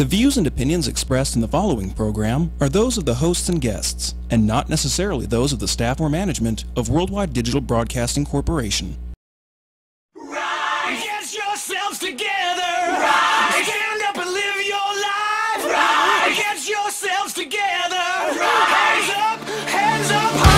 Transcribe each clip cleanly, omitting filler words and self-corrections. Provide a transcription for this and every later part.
The views and opinions expressed in the following program are those of the hosts and guests, and not necessarily those of the staff or management of Worldwide Digital Broadcasting Corporation. Right. Get yourselves together. Right. Stand up and live your life. Right. Get yourselves together. Right. Hands up high.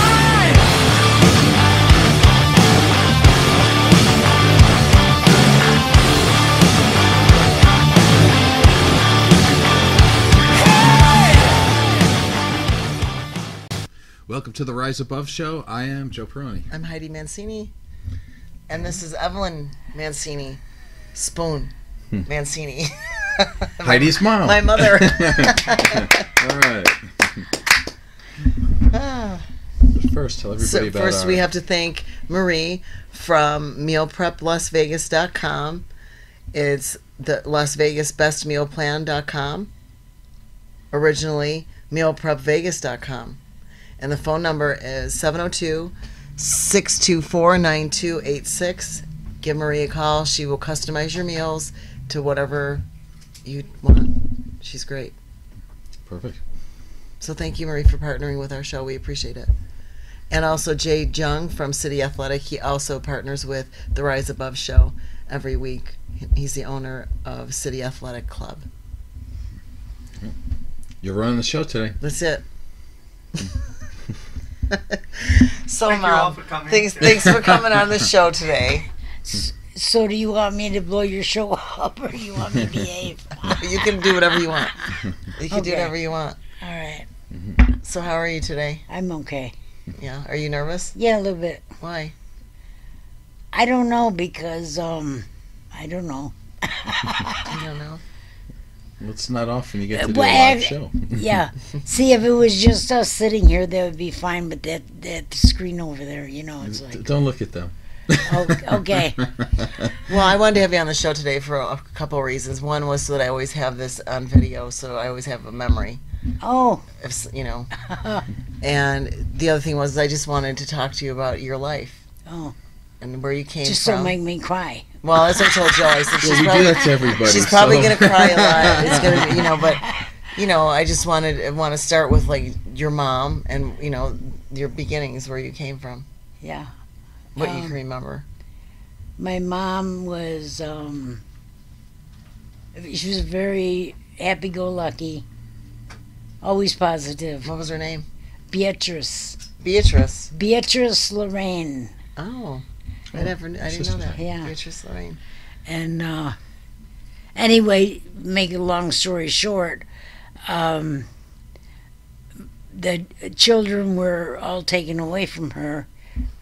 Welcome to the Rise Above Show. I am Joe Perroni. I'm Heidi Mancini. And this is Evelyn Mancini. Spoon Mancini. Heidi's mom. My mother. All right. First, tell everybody about First, we have to thank Marie from mealpreplasvegas.com. It's the Las Vegas Best Meal Plan.com. Originally, mealprepvegas.com. And the phone number is 702-624-9286. Give Marie a call. She will customize your meals to whatever you want. She's great. Perfect. So thank you, Marie, for partnering with our show. We appreciate it. And also Jay Jung from City Athletic. He also partners with the Rise Above Show every week. He's the owner of City Athletic Club. You're running the show today. That's it. So, Thank you all Mom, for coming. thanks for coming on the show today. So do you want me to blow your show up, or do you want me to behave? You can do whatever you want. You can do Okay. whatever you want. All right. So how are you today? I'm okay. Yeah. Are you nervous? Yeah, a little bit. Why? I don't know, because, I don't know. I don't know. Well, it's not often you get to do a Well, live show. Yeah. See, if it was just us sitting here, that would be fine, but that screen over there, you know, it's like... Don't look at them. Okay. Well, I wanted to have you on the show today for a couple of reasons. One was so that I always have this on video, so I always have a memory. Oh. If, you know. And the other thing was I just wanted to talk to you about your life. Oh. And where you came Just from. don't make me cry. Well, that's what I told Joe. I said Well, we do that to everybody. she's probably so- gonna cry a lot. It's gonna, be, you know. But you know, I just want to start with like your mom and you know your beginnings, where you came from, Yeah. what you can remember. My mom was, she was very happy-go-lucky, always positive. What was her name? Beatrice. Beatrice. Beatrice Lorraine. Oh, I didn't know that. Yeah. Beatrice Lorraine. And anyway, make a long story short, the children were all taken away from her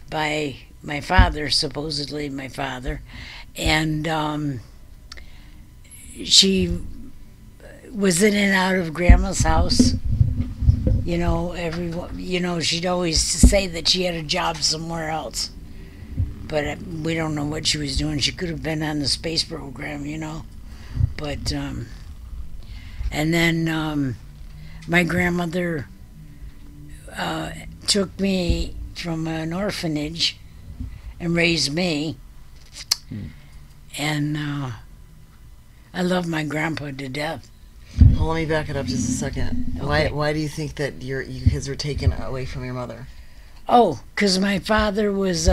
by my father, supposedly my father, and she was in and out of Grandma's house. You know, she'd always say that she had a job somewhere else. But we don't know what she was doing. She could have been on the space program, you know. But, and then my grandmother took me from an orphanage and raised me. And I love my grandpa to death. Well, let me back it up just a second. Okay. Why do you think that you kids were taken away from your mother? Oh, because my father was...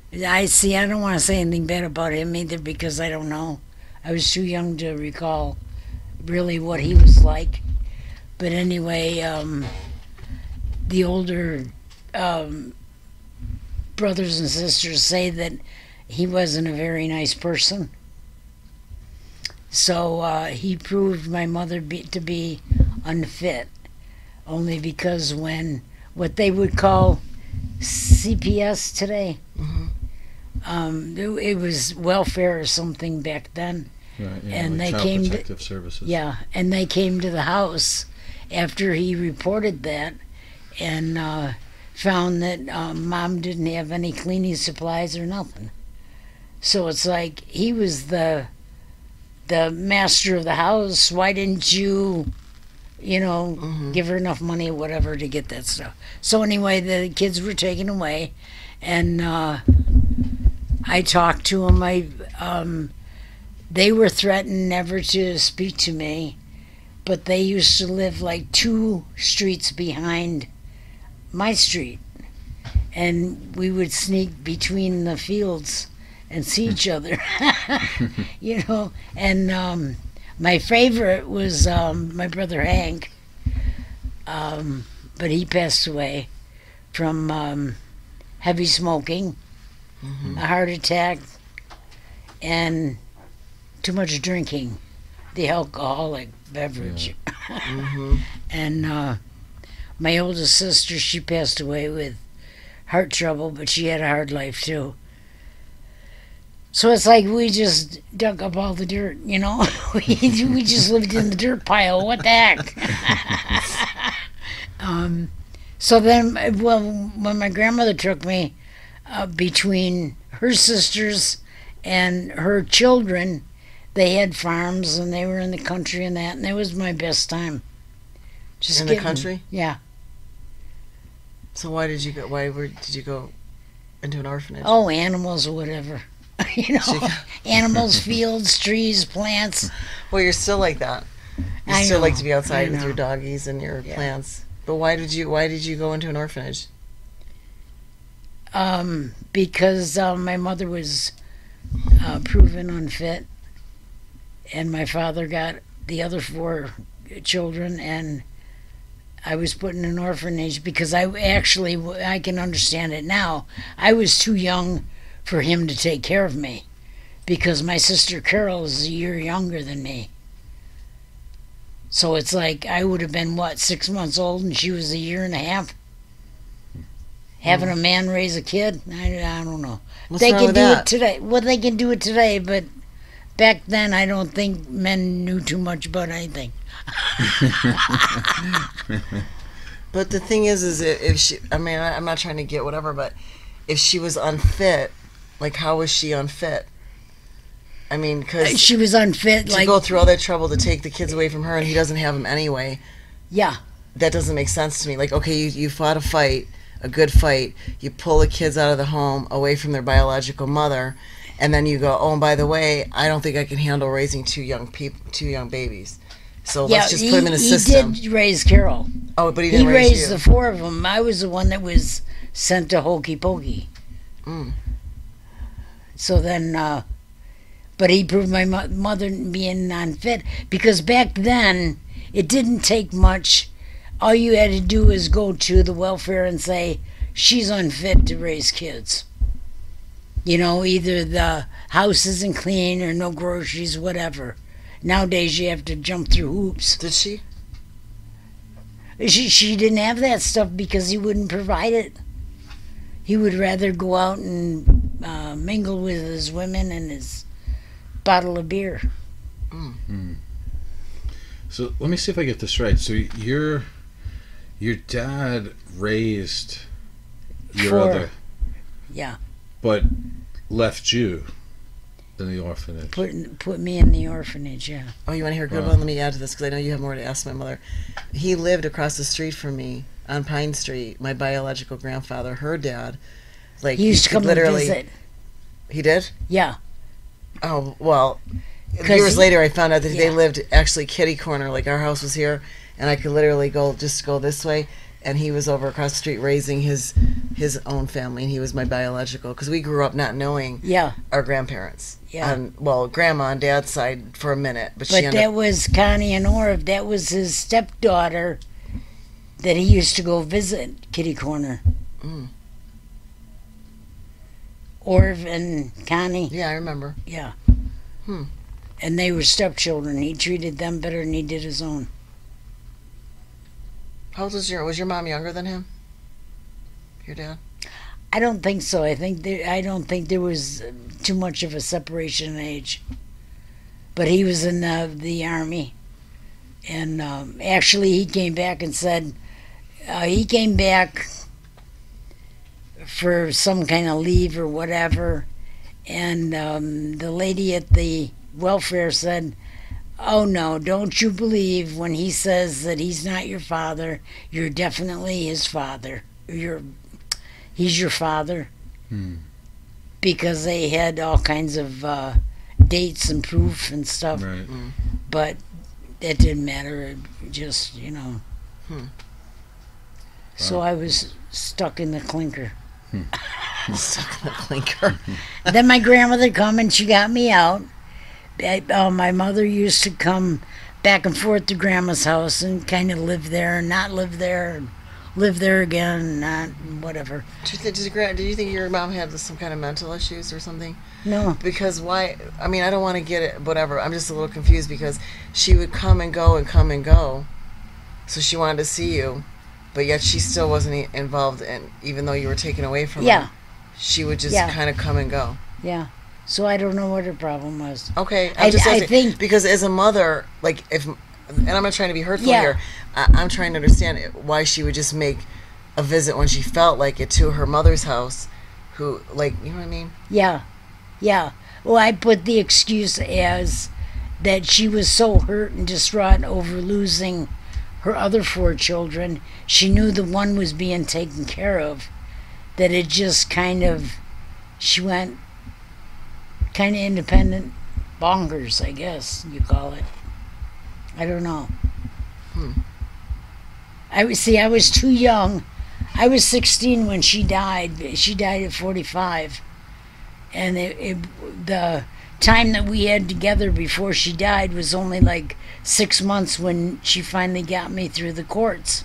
I don't want to say anything bad about him either, because I don't know. I was too young to recall really what he was like. But anyway, the older brothers and sisters say that he wasn't a very nice person. So he proved my mother to be unfit, only because when what they would call CPS today, it was welfare or something back then. Right, yeah, and like they Child came Protective Services. Yeah, and they came to the house after he reported that, and found that Mom didn't have any cleaning supplies or nothing. So it's like, he was the master of the house. Why didn't you give her enough money or whatever to get that stuff? So anyway, the kids were taken away, and I talked to them. they were threatened never to speak to me, but they used to live like 2 streets behind my street. And we would sneak between the fields and see each other, you know. And my favorite was my brother Hank, but he passed away from heavy smoking, a heart attack, and too much drinking, the alcoholic beverage. And my oldest sister, she passed away with heart trouble, but she had a hard life too. So it's like we just dug up all the dirt, you know. we just lived in the dirt pile. What the heck? So then, well, when my grandmother took me between her sisters and her children, they had farms and they were in the country and that, and it was my best time. Just In the country? Yeah. So why did you go? Did you go into an orphanage? Oh, animals or whatever. You know, animals, fields, trees, plants. Well, you're still like that. You I still know, like to be outside I with your know. doggies and your plants. But why did you go into an orphanage? Because my mother was proven unfit, and my father got the other 4 children, and I was put in an orphanage because I can understand it now. I was too young for him to take care of me because my sister Carol is a year younger than me. So it's like I would have been, 6 months old and she was a year and a half. Having a man raise a kid, I don't know. What's They wrong can with do that? it today. Well, they can do it today, but back then I don't think men knew too much about anything. But the thing is if she, I mean, I'm not trying to get whatever, but if she was unfit, like how was she unfit? I mean, because She was unfit, to like, go through all that trouble to take the kids away from her and he doesn't have them anyway, yeah. that doesn't make sense to me. Like, okay, you fought a fight, a good fight, you pull the kids out of the home away from their biological mother, and then you go, oh, and by the way, I don't think I can handle raising 2 young babies. So let's just put them in a system. He did raise Carol. Oh, but he He didn't raise raised you. the 4 of them. I was the one that was sent to Hokey Pokey. Mm. So then, but he proved my mother being unfit, because back then it didn't take much. All you had to do is go to the welfare and say, she's unfit to raise kids. You know, either the house isn't clean or no groceries, whatever. Nowadays you have to jump through hoops. Did she? She didn't have that stuff because he wouldn't provide it. He would rather go out and mingle with his women and his bottle of beer. So let me see if I get this right. So your dad raised your 4. other, Yeah, but left you in the orphanage. put me in the orphanage, yeah. Oh, you want to hear a good Wow. one? Let me add to this because I know you have more to ask my mother. He lived across the street from me on Pine Street. My biological grandfather, her dad, like He used to could come and visit. He did? Yeah, Oh, well, 'Cause years he- later I found out that they Yeah. lived actually kitty corner, like our house was here, and I could literally go this way, and he was over across the street raising his own family, and he was my biological, because we grew up not knowing yeah. our grandparents. Yeah. Well, grandma on dad's side for a minute, but she But ended that up, was Connie and Orv. That was his stepdaughter that he used to go visit kitty corner. Mm. Orv and Connie, yeah, I remember. yeah. Hmm. And they were stepchildren. He treated them better than he did his own. How old was your mom younger than him? Your dad? I don't think so. I don't think there was too much of a separation in age. But he was in the army, and actually he came back and said he came back for some kind of leave or whatever, and the lady at the welfare said, "Oh no, don't you believe when he says that he's not your father, you're definitely his father. He's your father." Hmm. Because they had all kinds of dates and proof and stuff. Right. But that didn't matter. It just, So I was stuck in the clinker. Stuck in the clinker. Then my grandmother come and she got me out. My mother used to come back and forth to Grandma's house and kind of live there and not live there, and live there again, and not whatever. Do you think your mom had some kind of mental issues or something? No. Because why? I mean, I don't want to get it, whatever. I'm just a little confused because she would come and go and come and go. So she wanted to see you, but yet she still wasn't involved in, even though you were taken away from her. She would just kind of come and go. Yeah. So I don't know what her problem was. Okay. I think because as a mother, like and I'm not trying to be hurtful here. I'm trying to understand why she would just make a visit when she felt like it to her mother's house, who, like, you know what I mean? Yeah. Well, I put the excuse as that she was so hurt and distraught over losing her other 4 children. She knew the one was being taken care of, that it just she went kind of independent bonkers, I guess you call it. I don't know. I was too young. I was 16 when she died. She died at 45. And the time that we had together before she died was only like 6 months when she finally got me through the courts.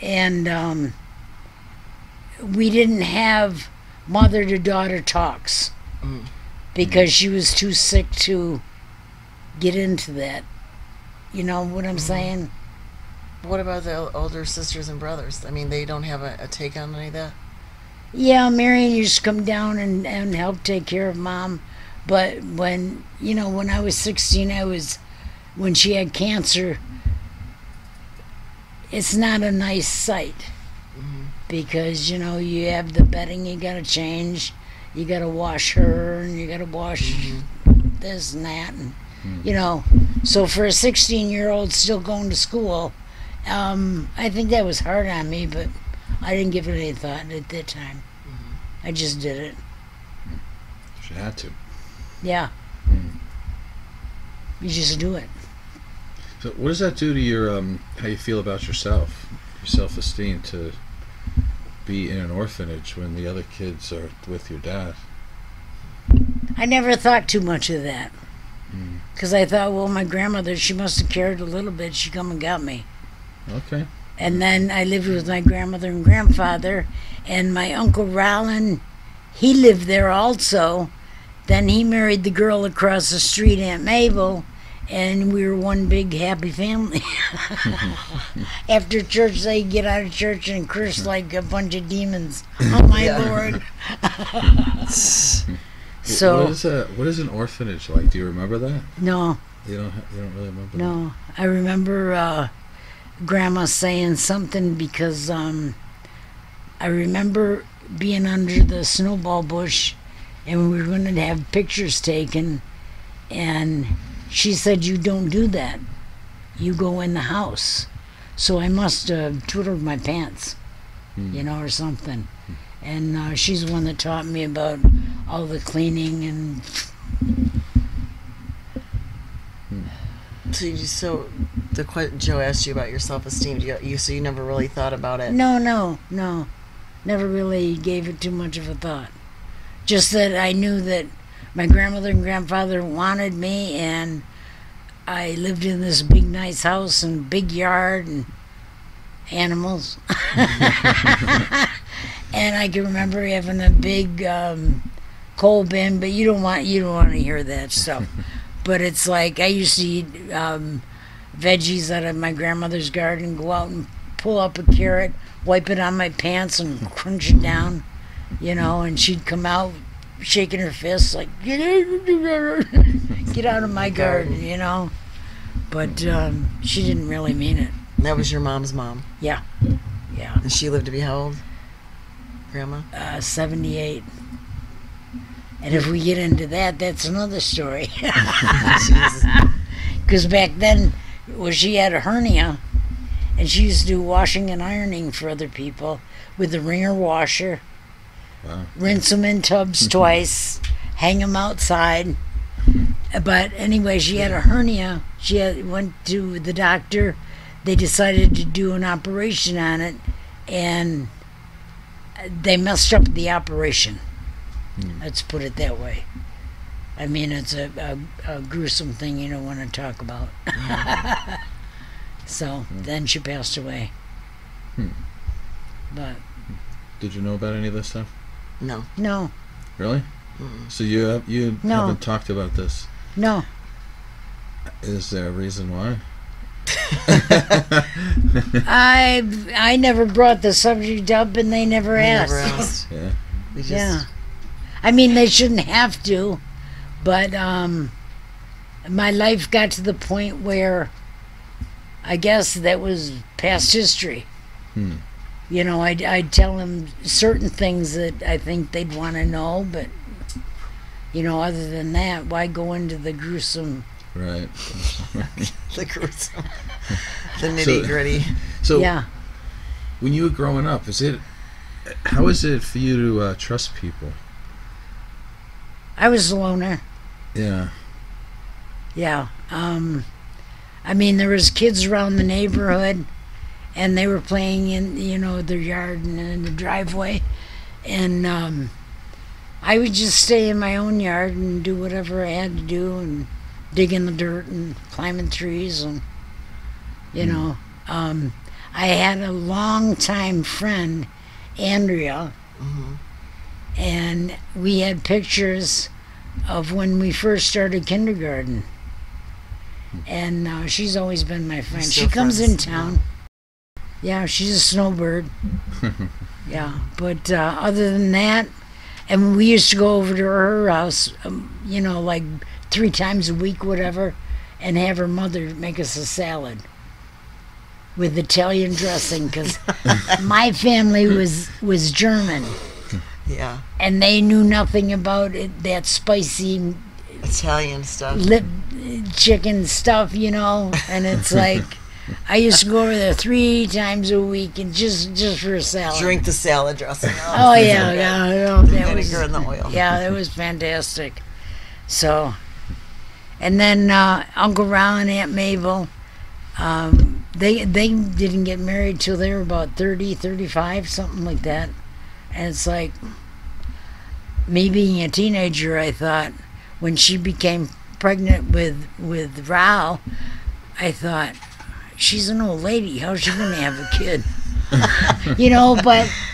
And we didn't have mother-to-daughter talks because she was too sick to get into that. You know what I'm saying? What about the older sisters and brothers? I mean, they don't have a take on any of that? Yeah, Marion used to come down and help take care of Mom. But when I was 16, when she had cancer, it's not a nice sight. Because, you have the bedding you gotta change, you gotta wash her, and you gotta wash this and that, and, so for a 16-year-old still going to school, I think that was hard on me, but I didn't give it any thought at that time. I just did it. She had to. Yeah. You just do it. So what does that do to your how you feel about yourself, your self-esteem, to be in an orphanage when the other kids are with your dad? I never thought too much of that. Because I thought, well, my grandmother, she must have cared a little bit. She come and got me. Okay. And then I lived with my grandmother and grandfather, and my Uncle Rollin, he lived there also. Then he married the girl across the street, Aunt Mabel, and we were one big happy family. After church, they get out of church and curse like a bunch of demons. Oh, my Lord. So what is an orphanage like? Do you remember that? No. You don't really remember that? No. I remember Grandma saying something because I remember being under the snowball bush and we were going to have pictures taken, and she said, you don't do that. You go in the house. So I must have twiddled my pants, or something. And she's the one that taught me about all the cleaning and... So Joe asked you about your self-esteem. So you never really thought about it? No. Never really gave it too much of a thought. Just that I knew that my grandmother and grandfather wanted me, and I lived in this big, nice house and big yard and animals. And I can remember having a big coal bin, but you don't want to hear that stuff. But it's like I used to eat veggies out of my grandmother's garden, go out and pull up a carrot, wipe it on my pants and crunch it down, and she'd come out shaking her fists like, get out of my garden, But she didn't really mean it. That was your mom's mom? Yeah. And she lived to be how old, Grandma? 78. And if we get into that, that's another story. Because back then, she had a hernia, and she used to do washing and ironing for other people with the wringer washer. Wow. Rinse them in tubs twice, hang them outside, But anyway, she had a hernia. Went to the doctor. They decided to do an operation on it, and they messed up the operation. Let's put it that way. I mean, it's a gruesome thing you don't want to talk about. So then she passed away. But Did you know about any of this stuff? No. no, Really? So you No. haven't talked about this. no. Is there a reason why? I never brought the subject up, and they never We asked. never asked. Yeah. We just, Yeah. I mean, they shouldn't have to, but my life got to the point where I guess that was past history. You know, I'd tell them certain things that I think they'd want to know, but, you know, other than that, why go into the gruesome? Right. the gruesome, the nitty gritty. So Yeah. when you were growing up, how is it for you to trust people? I was a loner. Yeah. Yeah. I mean, there was kids around the neighborhood, and they were playing in, you know, their yard and in the driveway, and I would just stay in my own yard and do whatever I had to do, and dig in the dirt and climbing trees, and you know, I had a longtime friend, Andrea, and we had pictures of when we first started kindergarten. And she's always been my friend. Still She comes in friends, town. Yeah, she's a snowbird. Yeah, but other than that, and we used to go over to her house, you know, like 3 times a week, whatever, and have her mother make us a salad with Italian dressing, because my family was German, Yeah. and they knew nothing about it, that spicy Italian stuff. lip chicken stuff, you know, and it's like I used to go over there 3 times a week and just for a salad. Drink the salad dressing. Oh yeah, yeah, that was, Vinegar in the oil. yeah, that was fantastic. So, and then Uncle Ron and Aunt Mabel, they didn't get married till they were about 30, 35, something like that. And it's like, me being a teenager, I thought, when she became pregnant with Rao, I thought, she's an old lady, how's she gonna have a kid? You know,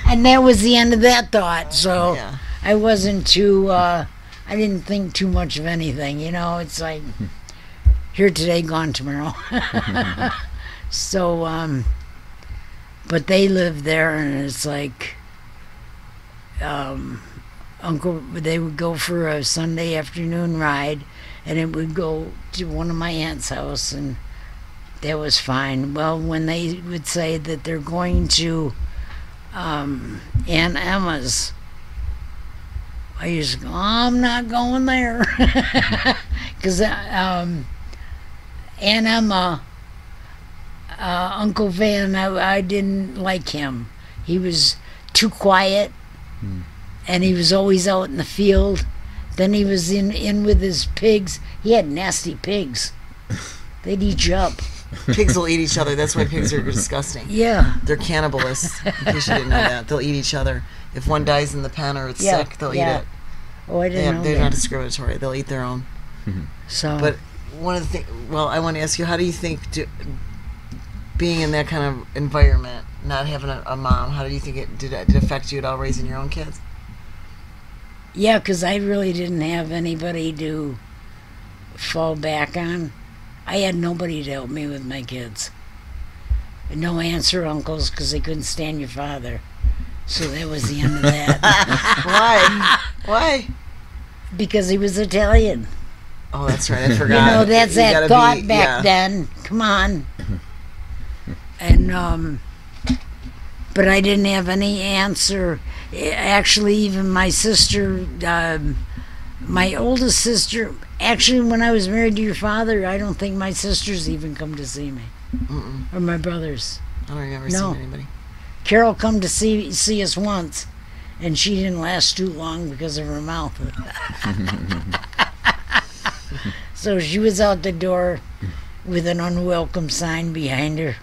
and that was the end of that thought. So Yeah. I wasn't too I didn't think too much of anything, you know. It's like here today, gone tomorrow. So but they lived there, and it's like they would go for a Sunday afternoon ride, and it would go to one of my aunt's house, and that was fine. Well, when they would say that they're going to Aunt Emma's, I used to go, I'm not going there. Because Aunt Emma, Uncle Van, I didn't like him. He was too quiet, and he was always out in the field. Then he was in with his pigs. He had nasty pigs. They'd eat you up. Pigs will eat each other. That's why pigs are disgusting. Yeah. They're cannibalists. In case you didn't know that, they'll eat each other. If one dies in the pen or it's Yeah, sick, they'll yeah. eat it. Oh, I didn't know They're that. not discriminatory. They'll eat their own. So, But one of the things, well, I want to ask you, how do you think being in that kind of environment, not having a mom, how do you think did it affect you at all raising your own kids? yeah, because I really didn't have anybody to fall back on. I had nobody to help me with my kids. No aunts or uncles, because they couldn't stand your father. So that was the end of that. Why? Because he was Italian. Oh, that's right. I forgot. You know, that's You that gotta thought be- back yeah. then. Come on. And, but I didn't have any aunts or, actually, even my sister, my oldest sister, actually, when I was married to your father, I don't think my sisters even come to see me. Or my brothers. I don't remember No. seeing anybody. Carol come to see us once, and she didn't last too long because of her mouth. So she was out the door with an unwelcome sign behind her.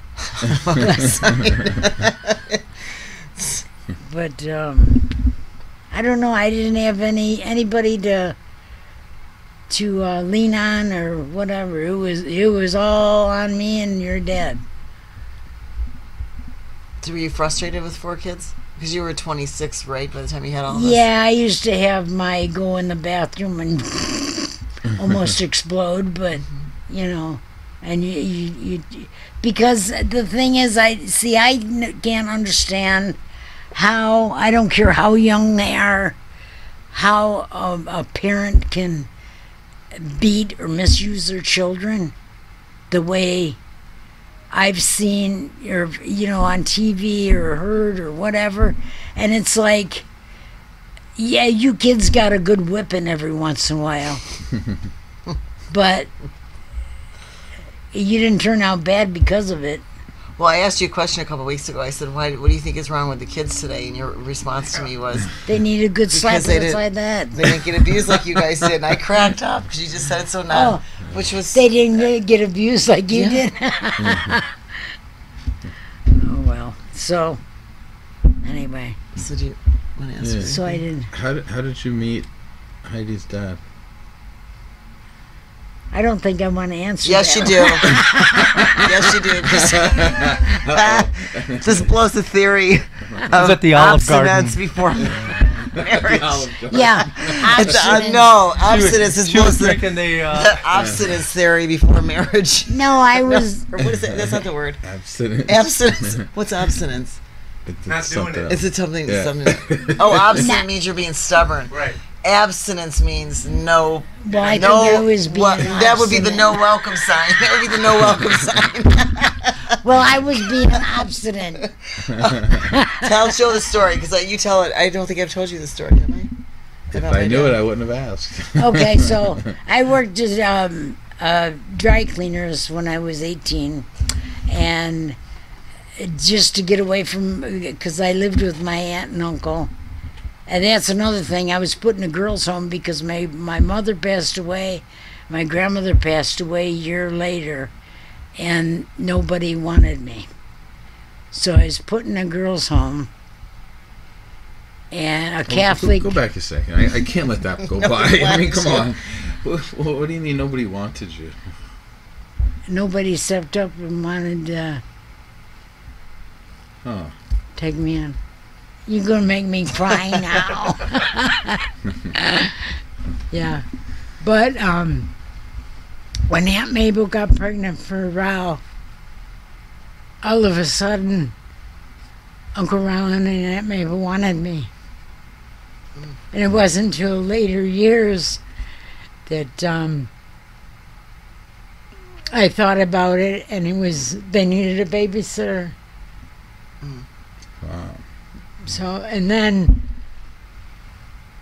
But I don't know. I didn't have anybody to lean on or whatever. It was all on me and your dad. So were you frustrated with 4 kids? Because you were 26, right, by the time you had all this? Yeah, I used to have my go in the bathroom and almost explode, but, you know, and you because the thing is, I can't understand how, I don't care how young they are, how a parent can beat or misuse their children the way I've seen, or on TV or heard or whatever, and it's like, yeah, you kids got a good whipping every once in a while, but you didn't turn out bad because of it. Well, I asked you a question a couple of weeks ago. I said, what do you think is wrong with the kids today? And your response to me was, they need a good slap outside that. They didn't get abused like you guys did. And I cracked up because you just said it so nice. Which was, they didn't get abused like you did. Oh, well. So, anyway. So do you want to answer? So I didn't. How did you meet Heidi's dad? I don't think I want to answer yes, that. Yes, you do. This blows the theory of at the Olive abstinence Garden. before marriage. Yeah. No, abstinence is She was blows the drinking the abstinence theory before marriage. No, I was. Or what is it? That's not the word. Abstinence. Abstinence. What's abstinence? It's Not doing something it. else. Is it something? Yeah. Oh, obstinate means you're being stubborn. right. Abstinence means no. Well, I no. think I was being That would be the obstinate. no welcome sign. That would be the no welcome sign. Well, I was being obstinate. Show the story, because you tell it. I don't think I've told you the story, have I? If I knew it, I wouldn't have asked. Okay, so I worked at dry cleaners when I was 18, and just to get away from, because I lived with my aunt and uncle. And that's another thing. I was put in a girls' home because my mother passed away, my grandmother passed away a year later, and nobody wanted me. So I was put in a girls' home, and a Catholic. Go back a second. I can't let that go by. I mean, come on. What do you mean nobody wanted you? Nobody stepped up and wanted to take me in. You're gonna make me cry now. Yeah, but when Aunt Mabel got pregnant for Rao, all of a sudden, Uncle Roland and Aunt Mabel wanted me, and it wasn't until later years that I thought about it, and they needed a babysitter. Wow. So, and then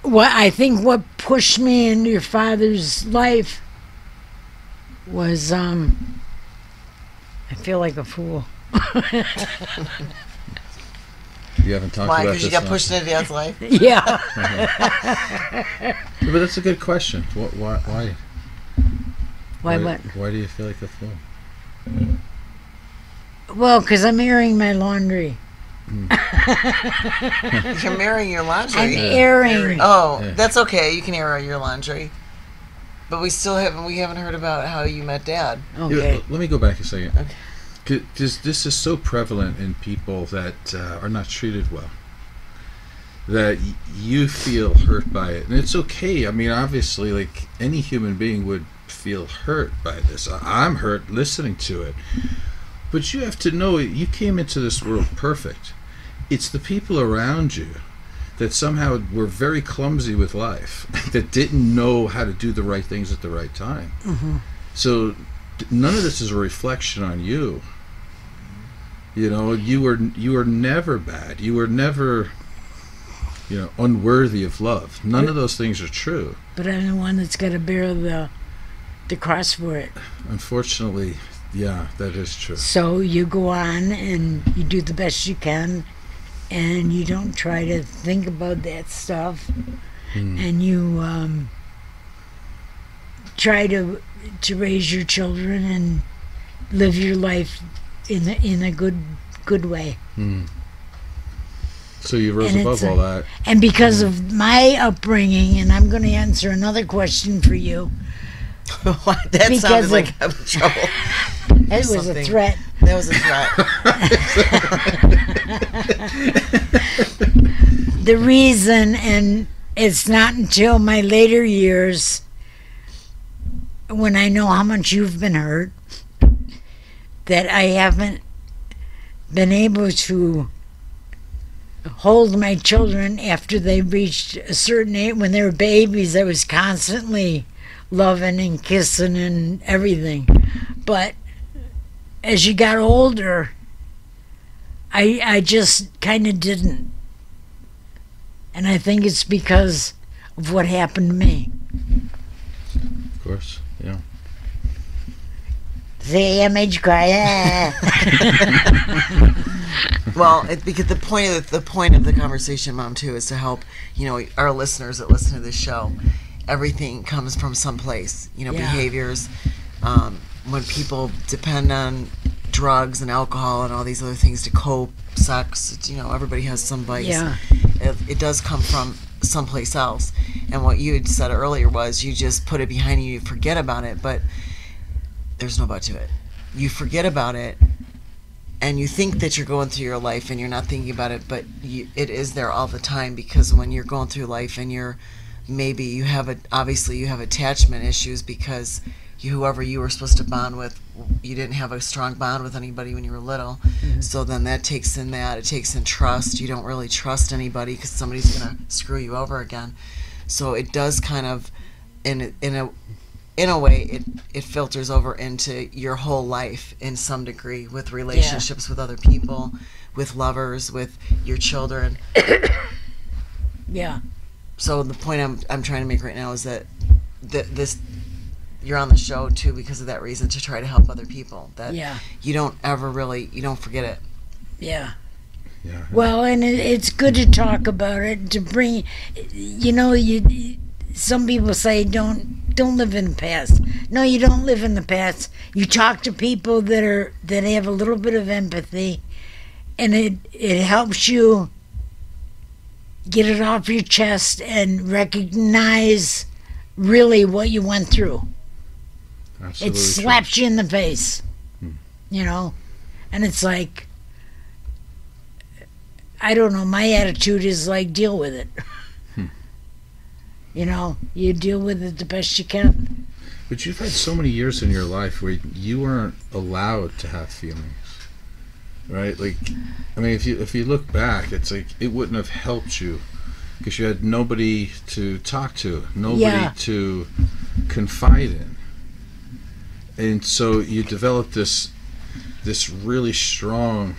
what pushed me into your father's life was, I feel like a fool. You haven't talked Why? about Because this. you got pushed into Dad's life? Yeah. But that's a good question. Why? Why what? Why do you feel like a fool? Well, because I'm airing my laundry. You're marrying your laundry. I'm airing. Oh, Yeah. that's okay. You can air out your laundry. But we haven't heard about how you met Dad. Okay. Let me go back a second. Okay. Because this is so prevalent in people that are not treated well. That you feel hurt by it. And it's okay. I mean, obviously, like any human being would feel hurt by this. I'm hurt listening to it. But you have to know, you came into this world perfect. It's the people around you that somehow were very clumsy with life, that didn't know how to do the right things at the right time. Mm-hmm. So none of this is a reflection on you. You know, you were never bad. You were never, unworthy of love. None of those things are true. But I'm the one that's got to bear the cross for it. Unfortunately, yeah, that is true. So you go on and you do the best you can, and you don't try to think about that stuff, and you try to to raise your children and live your life in a good way. So you rose And above it's all that. And because of my upbringing, and I'm going to answer another question for you. That Because sounded of- like I'm in trouble. It was a Something. threat. That was a threat. The reason, and it's not until my later years when I know how much you've been hurt that I haven't been able to hold my children after they reached a certain age. When they were babies, I was constantly loving and kissing and everything. But as you got older, I just kind of didn't. And I think it's because of what happened to me. Of course, yeah. The image cry. Well, because the point of the conversation, Mom, too, is to help, our listeners that listen to this show. Everything comes from someplace, Yeah. behaviors. When people depend on drugs and alcohol and all these other things to cope, sex, everybody has some vice. Yeah. It does come from someplace else. And what you had said earlier was you just put it behind you, you forget about it, but there's no but to it. You forget about it, and you think that you're going through your life and you're not thinking about it, but it is there all the time, because when you're going through life and you have attachment issues because whoever you were supposed to bond with, you didn't have a strong bond with anybody when you were little. Mm-hmm. So then it takes in trust. You don't really trust anybody because somebody's going to screw you over again. So it does kind of, in a way, it filters over into your whole life in some degree, with relationships with other people, with lovers, with your children. Yeah. So the point I'm trying to make right now is that this, you're on the show too because of that reason, to try to help other people. That you don't forget it. Yeah. Yeah. Well, and it's good to talk about it, to bring, some people say don't live in the past. No, you don't live in the past. You talk to people that have a little bit of empathy, and it helps you get it off your chest and recognize really what you went through. Absolutely It true. slaps you in the face, and it's like, I don't know, my attitude is like, deal with it. You deal with it the best you can. But you've had so many years in your life where you weren't allowed to have feelings, right? Like, I mean, if you look back, it's like it wouldn't have helped you because you had nobody to talk to, nobody to confide in, and so you developed this really strong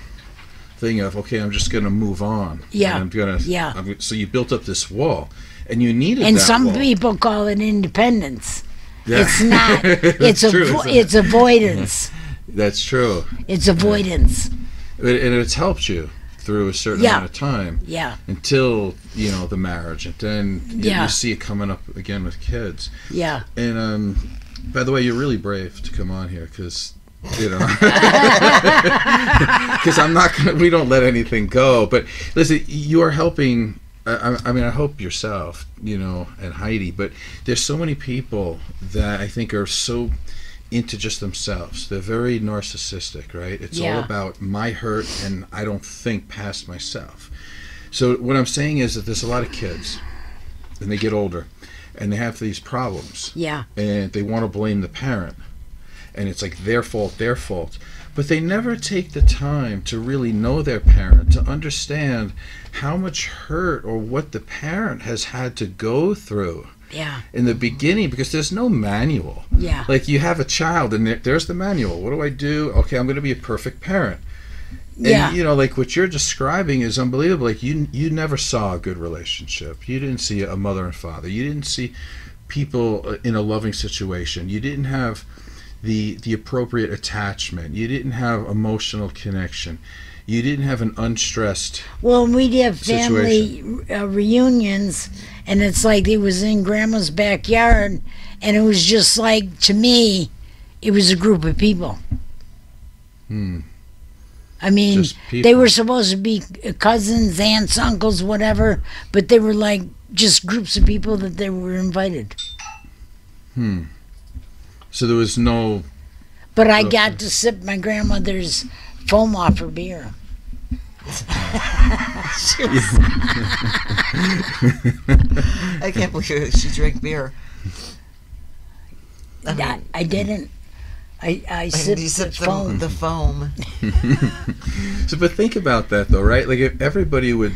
thing of, okay, I'm just going to move on. Yeah. And so you built up this wall, and you needed And that some wall. people call it independence. Yeah. It's not. It's That's true, isn't it? it's avoidance. That's true. It's avoidance. And it's helped you through a certain amount of time. Yeah. Until, the marriage. And then Yeah. you see it coming up again with kids. Yeah. And, by the way, you're really brave to come on here because, because we don't let anything go. But listen, you are helping. I mean, I hope yourself, and Heidi, but there's so many people that I think are so into just themselves. They're very narcissistic, right? It's all about my hurt, and I don't think past myself. So what I'm saying is that there's a lot of kids, and they get older, and they have these problems. Yeah. And they want to blame the parent. And it's like their fault. But they never take the time to really know their parent, to understand how much hurt or what the parent has had to go through in the beginning, because there's no manual. Yeah. Like, you have a child and there's the manual. What do I do? Okay, I'm going to be a perfect parent. And, like what you're describing is unbelievable. Like, you never saw a good relationship. You didn't see a mother and father. You didn't see people in a loving situation. You didn't have the appropriate attachment. You didn't have emotional connection. You didn't have an unstressed Well, we'd have family situation. reunions, and it's like it was in Grandma's backyard, and it was just like, to me, it was a group of people. I mean, Just people. they were supposed to be cousins, aunts, uncles, whatever, but they were like just groups of people that they were invited. So there was no... But I Okay. got to sip my grandmother's foam off her beer. I can't believe she drank beer. I mean, I didn't. I and sipped you the sipped foam. the foam. So, but think about that, though, right? Like, if everybody would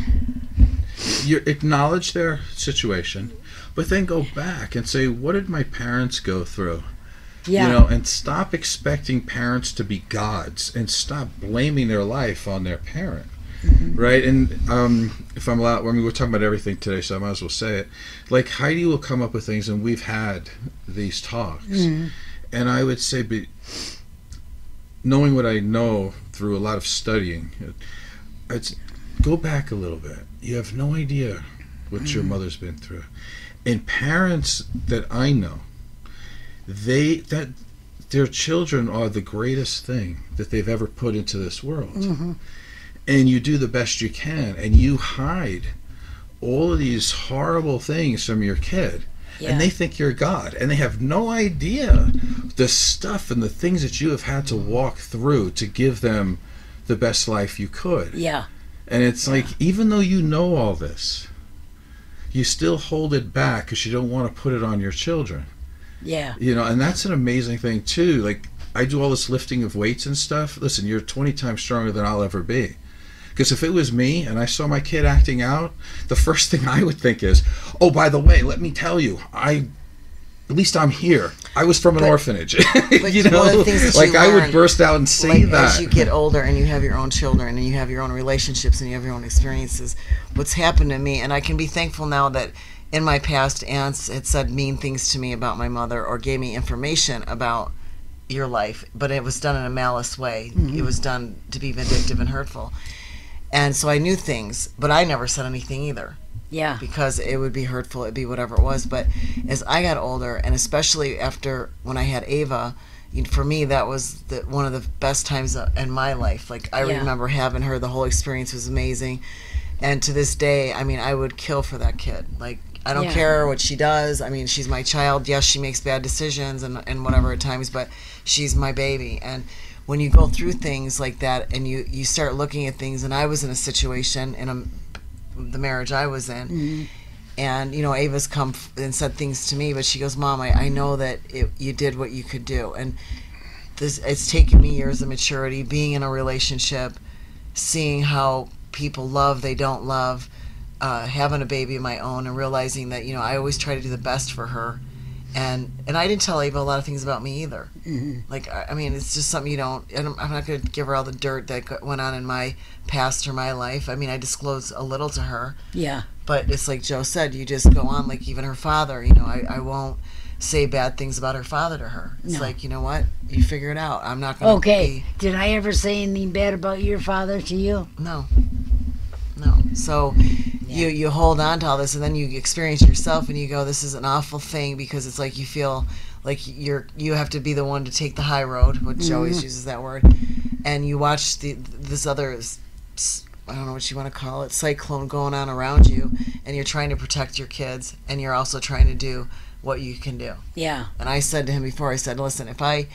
acknowledge their situation, but then go back and say, what did my parents go through? Yeah. You know, and stop expecting parents to be gods, and stop blaming their life on their parent. Right? And if I'm allowed, I mean, we're talking about everything today, so I might as well say it. Like, Heidi will come up with things, and we've had these talks. And I would say, but knowing what I know through a lot of studying, it's go back a little bit. You have no idea what your mother's been through. And parents that I know, their children are the greatest thing that they've ever put into this world. And you do the best you can, and you hide all of these horrible things from your kid. Yeah. And they think you're God, and they have no idea the stuff and the things that you have had to walk through to give them the best life you could. Yeah. And it's like, even though you know all this, you still hold it back because you don't want to put it on your children. Yeah. You know, and that's an amazing thing too. Like, I do all this lifting of weights and stuff. Listen, you're 20 times stronger than I'll ever be. Because if it was me and I saw my kid acting out, the first thing I would think is, oh, by the way, let me tell you, at least I'm here. I was from an orphanage. You one know, of the things that like you I would learn, burst out and say like, that. as you get older and you have your own children and you have your own relationships and you have your own experiences, what's happened to me, and I can be thankful now that in my past, aunts had said mean things to me about my mother or gave me information about your life, but it was done in a malice way. It was done to be vindictive and hurtful. And so I knew things, but I never said anything either. Yeah. Because it would be hurtful, it'd be whatever it was. But as I got older, and especially after when I had Ava, for me that was one of the best times in my life. Like, I remember having her, the whole experience was amazing. And to this day, I mean, I would kill for that kid. Like, I don't care what she does. I mean, she's my child. Yes, she makes bad decisions and whatever at times, but she's my baby. And when you go through things like that and you start looking at things, and I was in a situation in the marriage I was in, and you know, Ava's come and said things to me, but she goes, Mom, I know that you did what you could do. And it's taken me years of maturity, being in a relationship, seeing how people love, they don't love, having a baby of my own, and realizing that, you know, I always try to do the best for her. And I didn't tell Ava a lot of things about me either. Like, I mean, it's just something you don't, and I'm not going to give her all the dirt that went on in my past or my life. I mean, I disclose a little to her. Yeah. But it's like Joe said, you just go on, like even her father, you know, I won't say bad things about her father to her. It's like, you know what, you figure it out. I'm not going to Okay. Did I ever say anything bad about your father to you? No. So you hold on to all this, and then you experience yourself, and you go, this is an awful thing, because it's like you feel like you have to be the one to take the high road, which always uses that word, and you watch this other, I don't know what you want to call it, cyclone going on around you, and you're trying to protect your kids, and you're also trying to do what you can do. Yeah. And I said to him before, I said, listen, if I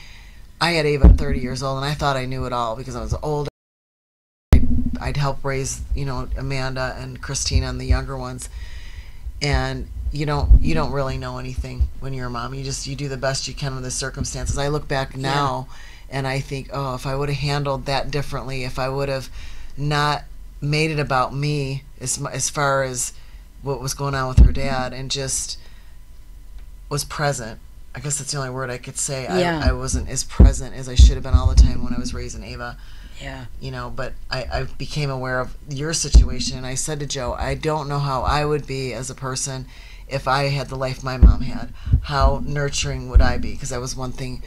had Ava at 30 years old, and I thought I knew it all because I was older, I'd help raise, you know, Amanda and Christina and the younger ones, and you don't really know anything when you're a mom. You do the best you can with the circumstances. I look back now and I think, oh, if I would have handled that differently, if I would have not made it about me as far as what was going on with her dad, and just was present. I guess that's the only word I could say. I wasn't as present as I should have been all the time when I was raising Ava. Yeah. You know, but I became aware of your situation, and I said to Joe, I don't know how I would be as a person if I had the life my mom had. How nurturing would I be? Because that was one thing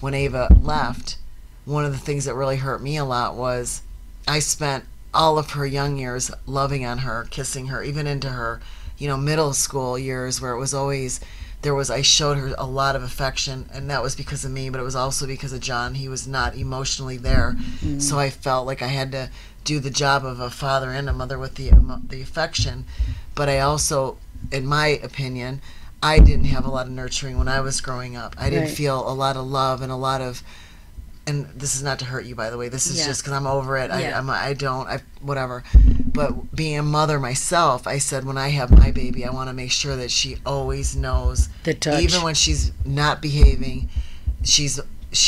when Ava left, one of the things that really hurt me a lot was I spent all of her young years loving on her, kissing her, even into her, middle school years, where it was always, I showed her a lot of affection, and that was because of me, but it was also because of John. He was not emotionally there, so I felt like I had to do the job of a father and a mother with the affection. But I also, in my opinion, I didn't have a lot of nurturing when I was growing up. I didn't feel a lot of love and a lot of, and this is not to hurt you, by the way. This is just because I'm over it. Whatever. But being a mother myself, I said when I have my baby, I want to make sure that she always knows The touch. even when she's not behaving,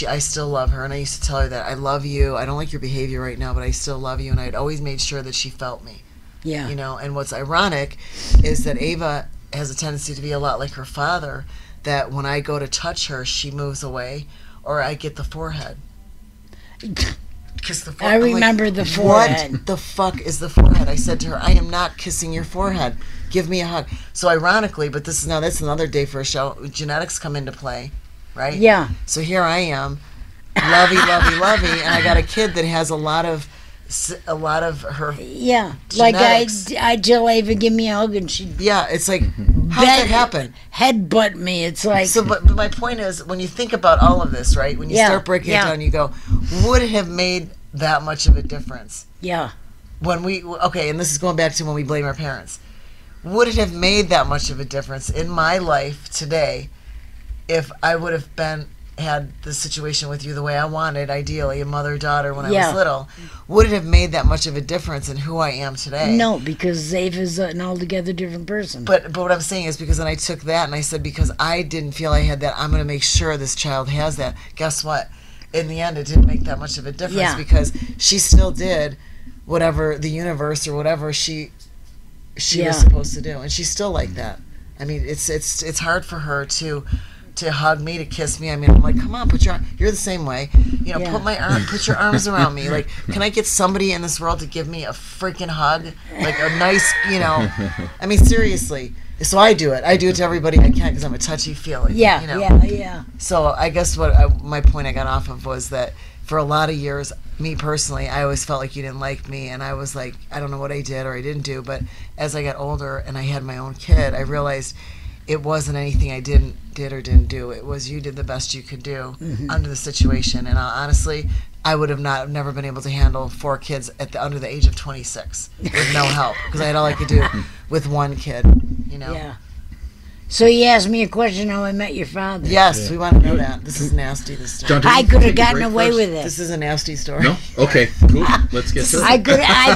I still love her. And I used to tell her that I love you. I don't like your behavior right now, but I still love you. And I'd always made sure that she felt me. Yeah. And what's ironic is that Ava has a tendency to be a lot like her father, that when I go to touch her, she moves away, or I get the forehead. I remember the forehead. What the fuck is the forehead? I said to her, I am not kissing your forehead. Give me a hug. So ironically, but that's another day for a show, genetics come into play, right? Yeah. So here I am, lovey, and I got a kid that has a lot of her. Yeah. genetics. Like I tell Ava, give me a hug, and she Yeah, it's like, how did that happen? headbutt me. It's like, So, but my point is, when you think about all of this, right? When you start breaking it down, you go, would it have made that much of a difference? yeah. And this is going back to when we blame our parents. Would it have made that much of a difference in my life today if I would have had the situation with you the way I wanted, ideally, a mother-daughter when I was little? Would it have made that much of a difference in who I am today? No, because Ava's an altogether different person. But what I'm saying is, because then I took that and I said, because I didn't feel I had that, I'm going to make sure this child has that. Guess what? In the end, it didn't make that much of a difference because she still did whatever the universe or whatever she was supposed to do, and she's still like that. I mean, it's hard for her to hug me, to kiss me. I mean, I'm like, come on, you're the same way. Put your arms around me. Like, can I get somebody in this world to give me a freaking hug? Like a nice, I mean, seriously. So I do it. I do it to everybody I can because I'm a touchy-feely. Yeah. So I guess my point I got off of was that for a lot of years, me personally, I always felt like you didn't like me, and I was like, I don't know what I did or I didn't do. But as I got older and I had my own kid, I realized it wasn't anything I did or didn't do. It was you did the best you could do under the situation. And honestly, I would have never been able to handle 4 kids under the age of 26 with no help, because I had all I could do with one kid. Yeah. So he asked me a question how I met your father. Yes, we want to know that. This is nasty, this story. John, I could have gotten away with it. This is a nasty story. No? Okay, cool. Let's get to it. I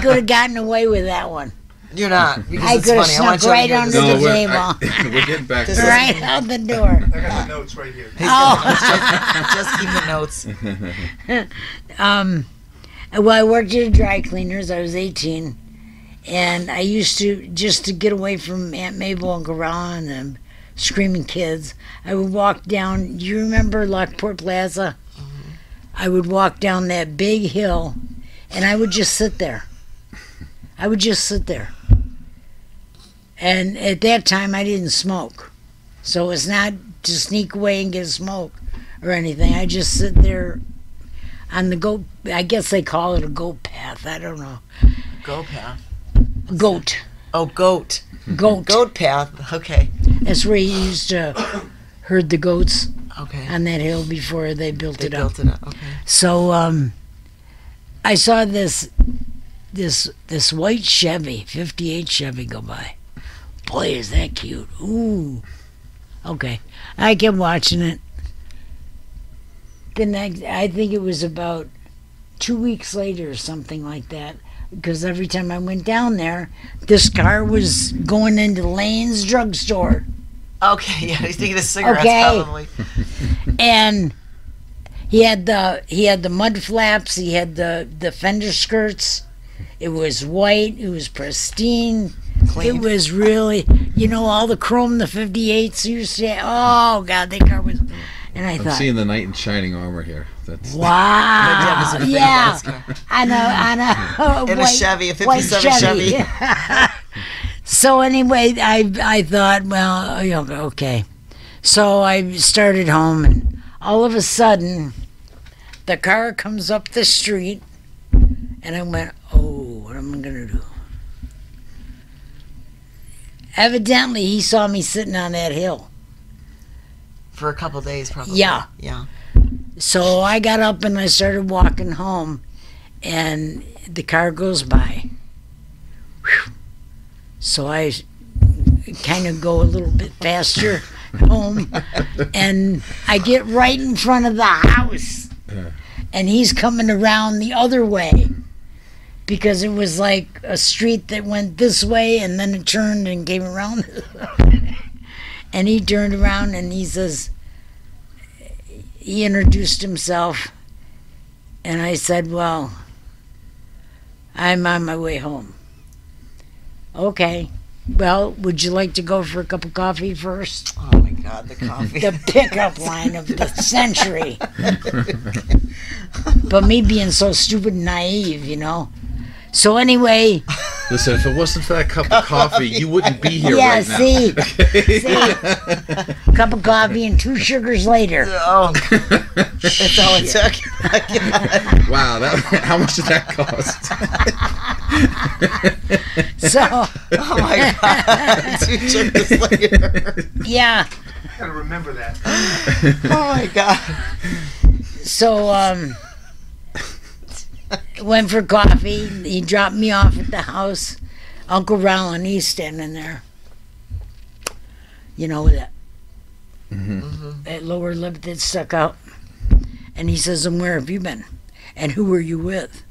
could have gotten away with that one. You're not, because I it's could have funny. I want snuck you to right hear under this. the No, table. we're getting back to This it. is- Right out the door. I got the notes right here. Just keep the notes. Well, I worked at a dry cleaners. I was 18, and I used to, just to get away from Aunt Mabel and Garan and screaming kids, I would walk down. Do you remember Lockport Plaza? I would walk down that big hill, and I would just sit there. And at that time, I didn't smoke, so it's not to sneak away and get a smoke or anything. I just sit there on the goat. I guess they call it a goat path. I don't know. Go path. Goat. Oh, goat. Goat. Goat path. Okay. That's where you used to herd the goats Okay. on that hill before they built They it up. built it up. Okay. So I saw this white Chevy, 58 Chevy go by. Boy, is that cute. Ooh. Okay. I kept watching it. The next, I think it was about 2 weeks later or something like that, because every time I went down there, this car was going into Lane's drugstore. Okay. Yeah, he's taking his cigarettes Okay. probably. And he had the mud flaps, he had the fender skirts. It was white, it was pristine. Clean. It was really, all the chrome the 58s used to, oh God, that car was, and I I'm thought, seeing the knight in shining armor here. That's wow, was a yeah, big I know, In a Chevy, a white 57 Chevy. So anyway, I thought, well, okay. So I started home, and all of a sudden, the car comes up the street, and I went, oh, what am I going to do? Evidently, he saw me sitting on that hill. For a couple days, probably. Yeah. Yeah. So I got up and I started walking home, and the car goes by. Whew. So I kind of go a little bit faster home, and I get right in front of the house, and he's coming around the other way, because it was like a street that went this way and then it turned and came around. And he turned around and he says, he introduced himself, and I said, well, I'm on my way home. Okay. Well, would you like to go for a cup of coffee first? Oh my God, the coffee. The pickup line of the century. But me being so stupid and naive, you know. So anyway. Listen, if it wasn't for that cup of coffee, you wouldn't be here right now. See, cup of coffee and 2 sugars later. Oh, that's all it took. Wow, how much did that cost? So. Oh my God, 2 sugars later. Yeah. Gotta remember that. Oh my God. So, went for coffee. He dropped me off at the house. Uncle Roland, he's standing there. You know, with that lower lip that stuck out. And he says, and where have you been? And who were you with?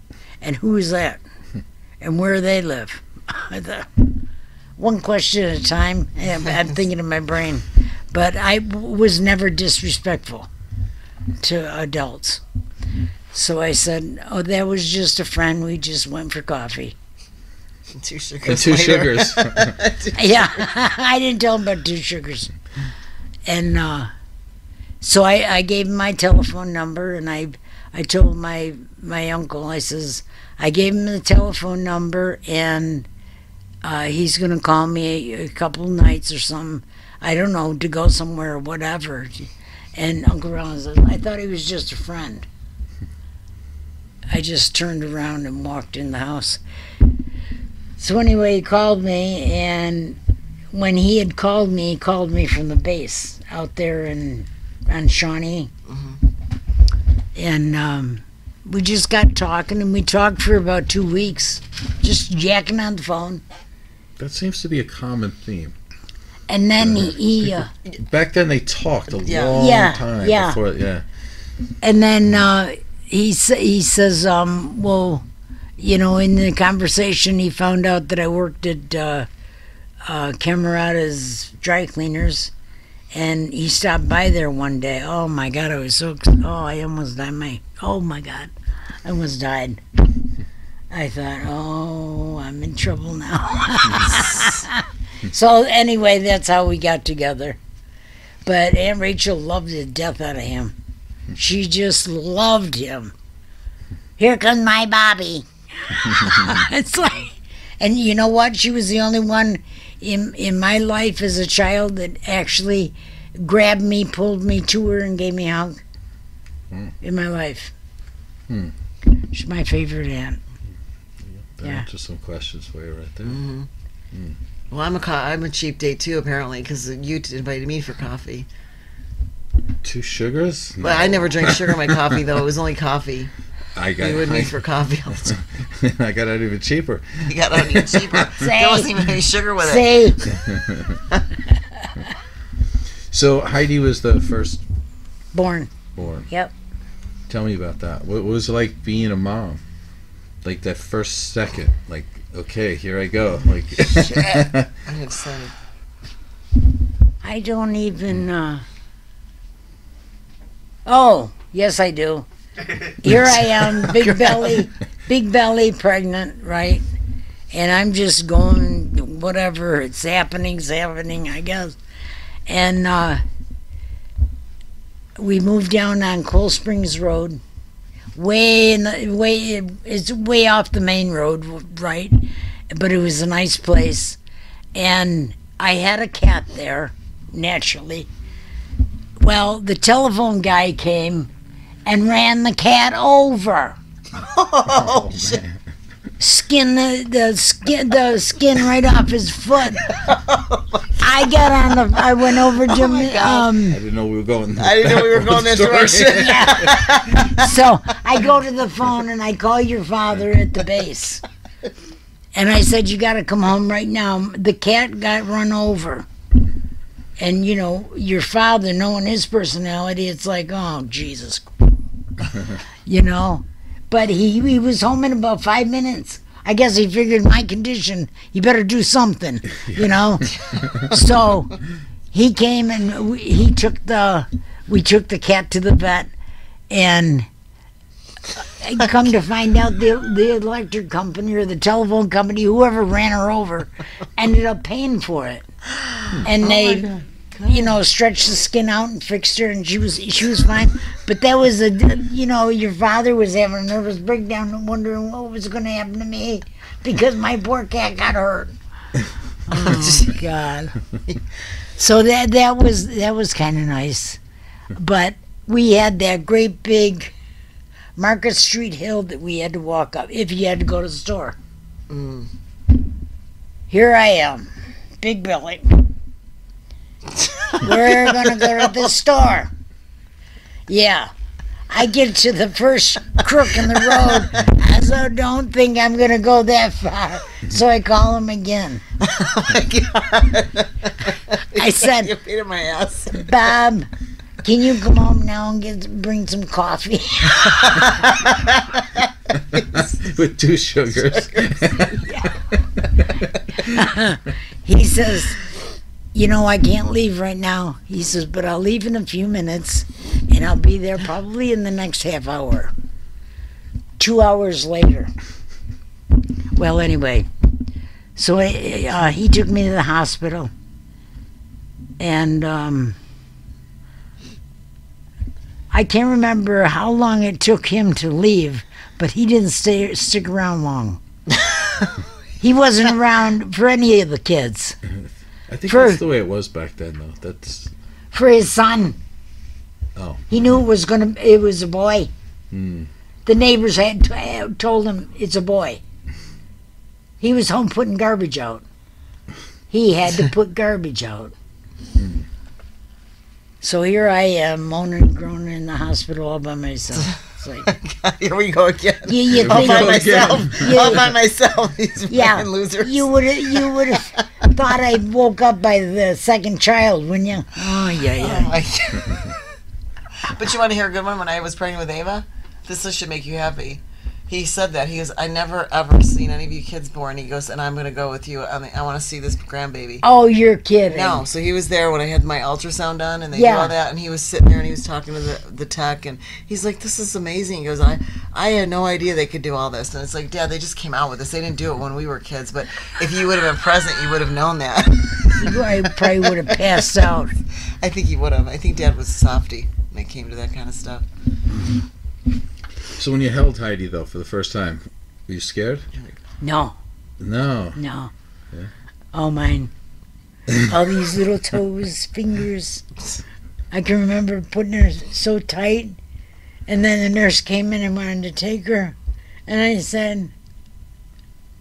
And who is that? And where they live? I thought, one question at a time. I'm thinking in my brain. But I was never disrespectful to adults. So I said, oh, that was just a friend. We just went for coffee. 2 sugars And 2 later. sugars. Yeah, I didn't tell him about 2 sugars. And so I gave him my telephone number, and I told my uncle, I says, I gave him the telephone number, and he's going to call me a couple nights or something. I don't know, to go somewhere or whatever. And Uncle Ron said, I thought he was just a friend. I just turned around and walked in the house. So anyway, he called me, and when he had called me, he called me from the base out there on Shawnee. And we just got talking, and we talked for about 2 weeks, just yakking on the phone. That seems to be a common theme. And then he Back then they talked a long time before. Yeah. And then he says, well, you know, in the conversation he found out that I worked at Camerata's dry cleaners, and he stopped by there one day. Oh my God, I was so I almost died. Oh my God, I almost died. I thought, oh, I'm in trouble now. So anyway, that's how we got together. But Aunt Rachel loved the death out of him. She just loved him. Here comes my Bobby. It's like, and you know what? She was the only one in my life as a child that actually grabbed me, pulled me to her, and gave me a hug. In my life. She's my favorite aunt. That answers some questions for you right there. Well, I'm a cheap date too, apparently, because you invited me for coffee. 2 sugars? No. But I never drank sugar in my coffee, though. It was only coffee. You would meet for coffee all the time. I got out even cheaper. You got out even cheaper. There wasn't even any sugar with it. So Heidi was the first born. Yep. Tell me about that. What was it like being a mom? Like that first second, like, okay, here I go. Like, I'm excited. I don't even. Oh, yes, I do. Here I am, big belly, pregnant, right? And I'm just going, whatever, it's happening, I guess. And we moved down on Coal Springs Road, it's way off the main road, right? But it was a nice place. And I had a cat there, naturally. Well, the telephone guy came and ran the cat over. Oh, shit. Skin the skin right off his foot. I got on the. I went over to I didn't know we were going. I didn't know we were going that direction. So I go to the phone and I call your father at the base. And I said, you got to come home right now. The cat got run over. And, you know, your father, knowing his personality, it's like, oh, Jesus. You know? But he was home in about 5 minutes. I guess he figured my condition, he better do something, you know? So he came and we took the cat to the vet, and come to find out the electric company or the telephone company, whoever ran her over, ended up paying for it. And they, you know, stretched the skin out and fixed her, and she was fine. But that was your father was having a nervous breakdown and wondering what was going to happen to me because my poor cat got hurt. Oh God! So that was kind of nice, but we had that great big Market Street hill that we had to walk up if you had to go to the store. Here I am, big Billy. We're gonna go to the store. Yeah, I get to the first crook in the road. I said, don't think I'm gonna go that far. So I call him again. Oh my God. I said, you beat my ass. Bob, can you come home now and bring some coffee? With 2 sugars. He says, you know, I can't leave right now. He says, but I'll leave in a few minutes, and I'll be there probably in the next half hour. 2 hours later. Well, anyway, so he took me to the hospital, and I can't remember how long it took him to leave, but he didn't stick around long. He wasn't around for any of the kids. I think that's the way it was back then, though. That's for his son. Oh. He knew it was a boy. The neighbors had told him it's a boy. He was home putting garbage out. He had to put garbage out. So here I am, moaning and groaning in the hospital all by myself. It's like, here we go again. You all think by myself. All by myself. These fucking losers. You would have thought I woke up by the second child, wouldn't you? Oh yeah. Oh my. But you want to hear a good one? When I was pregnant with Ava, this should make you happy. He said that. He goes, I never ever seen any of you kids born. He goes, and I'm going to go with you. I want to see this grandbaby. Oh, you're kidding. No, so he was there when I had my ultrasound done, and they did all that, and he was sitting there, and he was talking to the tech, and he's like, this is amazing. He goes, I had no idea they could do all this. And it's like, Dad, they just came out with this. They didn't do it when we were kids, but if you would have been present, you would have known that. I probably would have passed out. I think he would have. I think Dad was a softie when it came to that kind of stuff. So when you held Heidi, though, for the first time, were you scared? No. No. Yeah. Oh, mine. All these little toes, fingers. I can remember putting her so tight, and then the nurse came in and wanted to take her, and I said,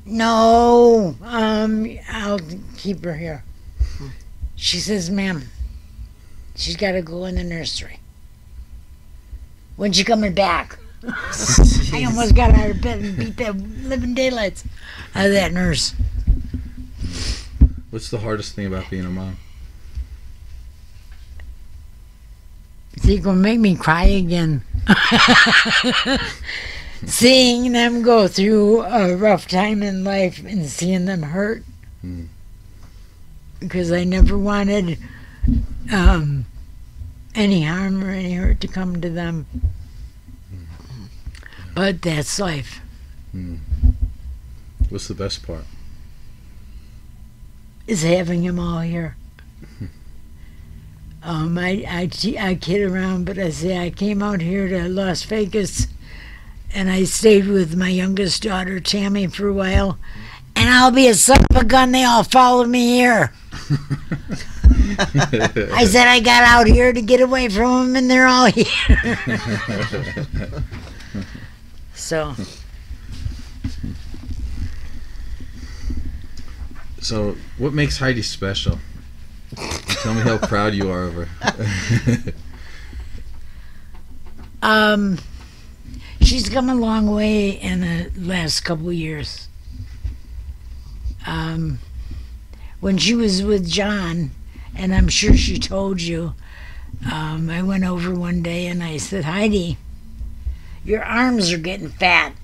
no, I'll keep her here. She says, ma'am, she's got to go in the nursery. When's she coming back? I almost got out of bed and beat the living daylights out of that nurse. What's the hardest thing about being a mom? So you're going to make me cry again. Seeing them go through a rough time in life and seeing them hurt. Because I never wanted any harm or any hurt to come to them. But that's life. What's the best part? Is having them all here. I kid around, but I say I came out here to Las Vegas, and I stayed with my youngest daughter, Tammy, for a while, and I'll be a son of a gun. They all followed me here. I said I got out here to get away from them, and they're all here. So, So, what makes Heidi special? Tell me how proud you are of her. she's come a long way in the last couple of years. When she was with John, and I'm sure she told you, I went over one day and I said, Heidi, your arms are getting fat.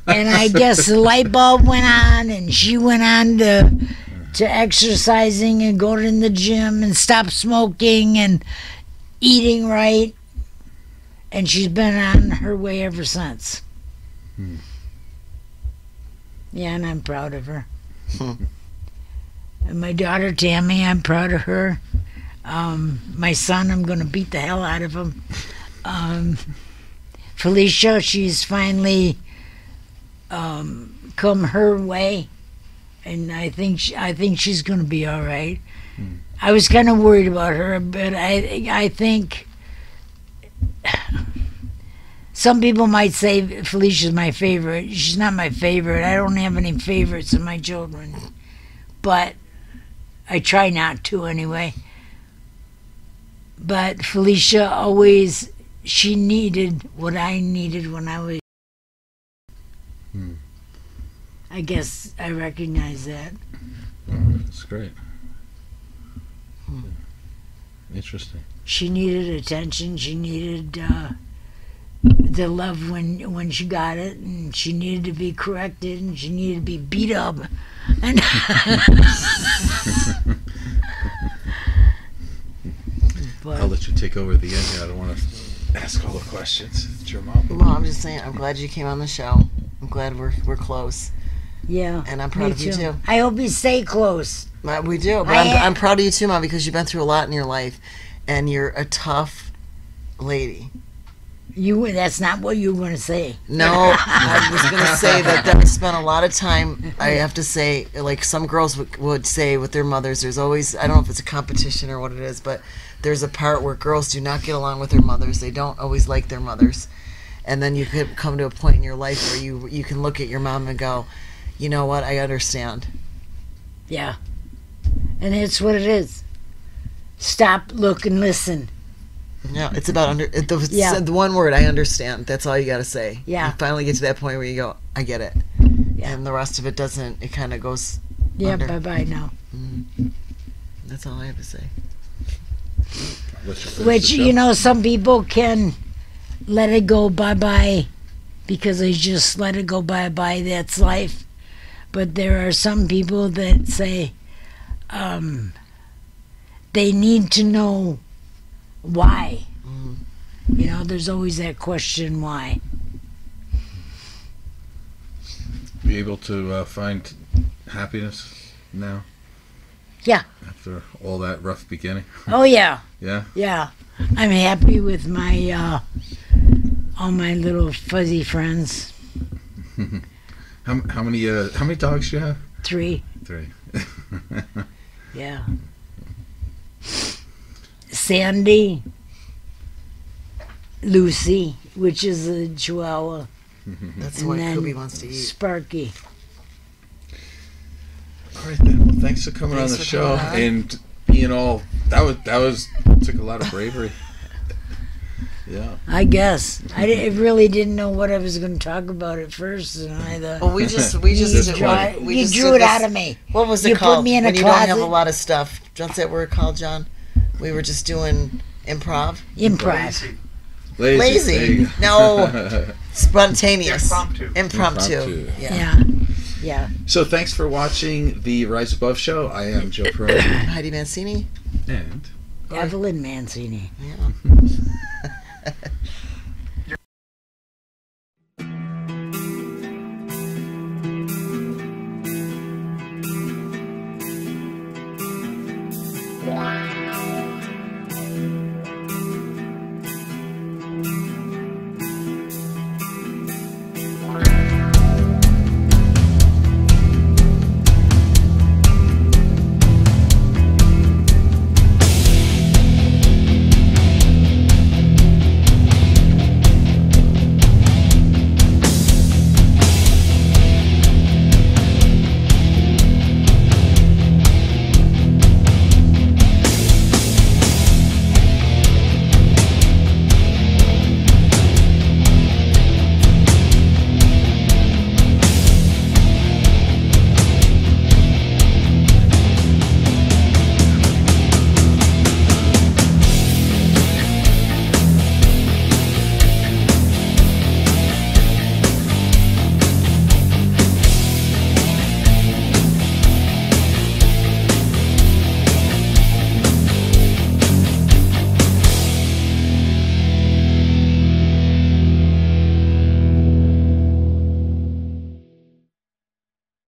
And I guess the light bulb went on, and she went on to exercising and go to the gym and stop smoking and eating right. And she's been on her way ever since. Yeah, and I'm proud of her. And my daughter Tammy, I'm proud of her. My son, I'm going to beat the hell out of him. Felicia, she's finally come her way, and I think she's going to be all right. I was kind of worried about her, but I think some people might say Felicia's my favorite. She's not my favorite. I don't have any favorites in my children, but I try not to anyway. But Felicia always, she needed what I needed when I was. I guess I recognize that. That's great. Interesting. She needed attention. She needed the love when she got it, and she needed to be corrected, and she needed to be beat up. And I'll let you take over at the end here. I don't want to ask all the questions. It's your mom. Well, I'm just saying, I'm glad you came on the show. I'm glad we're close. yeah, And I'm proud me of you, too. I hope you stay close. We do, but I'm proud of you too, Mom, because you've been through a lot in your life, and you're a tough lady. That's not what you were going to say. No, I was going to say that I spent a lot of time, I have to say, like some girls would say with their mothers, there's always, I don't know if it's a competition or what it is, but there's a part where girls do not get along with their mothers. They don't always like their mothers. And then you could come to a point in your life where you can look at your mom and go, you know what, I understand. Yeah. And it's what it is. Stop, look, and listen. Yeah, it's about the one word, I understand. That's all you got to say. Yeah. You finally get to that point where you go, I get it. Yeah. And the rest of it doesn't, it kind of goes under. Bye-bye now. That's all I have to say. Which, some people can let it go bye-bye because they just let it go bye-bye. That's life. But there are some people that say they need to know why. There's always that question, why. Be able to find happiness now? Yeah. After all that rough beginning? Oh, yeah. Yeah? Yeah. I'm happy with my all my little fuzzy friends. How many dogs do you have? 3. 3. Yeah. Sandy, Lucy, which is a Chihuahua. That's And what then Kobe wants to eat. Sparky. All right then. Well, thanks for coming Thanks on the for show coming on. and being all. That was took a lot of bravery. Yeah. I guess. I really didn't know what I was going to talk about at first, and I thought. Well, we just you did drew it this- out of me. What was it You called? put me in a when you don't have a closet. lot of stuff. What's that word called, John? We were just doing improv. Improv. Lazy. There you Lazy. go. No. Spontaneous. Impromptu. Impromptu. Yeah. Yeah. So thanks for watching the Rise Above show. I am Joe Perroni. Heidi Mancini. And Evelyn Mancini. Yeah.